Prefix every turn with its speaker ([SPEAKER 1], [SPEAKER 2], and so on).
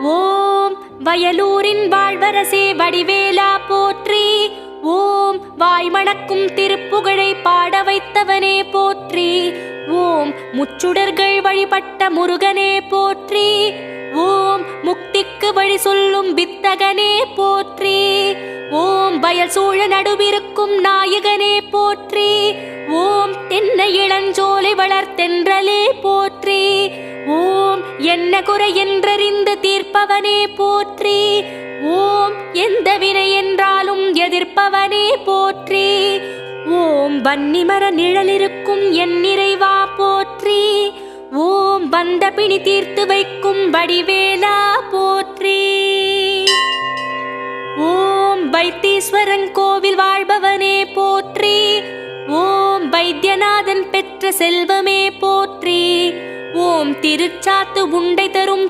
[SPEAKER 1] ஓம் வயலூரின் வாழ்வரசே வடிவேலா போற்றி. ஓம் வாய்மணக்கும் திருப்புகழை பாட வைத்தவனே போற்றி. ஓம் முச்சுடர்கள் வழிபட்ட முருகனே போற்றி. ஓம் முக்திக்கு வழி சொல்லும் வித்தகனே போற்றி. ஓம் வயல் சூழ நடுவிருக்கும் நாயகனே போற்றி. ஓம் தென்னை இளஞ்சோலை வளர்த்தென்றலே போற்றி. ஓம் என்ன குறை என்றறிந்து தீர்ப்பவனே போற்றி. ஓம் எந்த வினை என்றாலும் எதிர்ப்பவனே போற்றி. ஓம் வன்னிமர நிழலிருக்கும் என் நிறைவா போற்றி. ஓம் வந்த பிணி தீர்த்து வைக்கும் வடிவேலா போற்றி. ஓம் வைத்தீஸ்வரன் கோவில் வாழ்பவனே போற்றி. ஓம் வைத்தியநாதன் பெற்ற செல்வமே போற்றி. ஓம் திருச்சாத்து உண்டை தரும்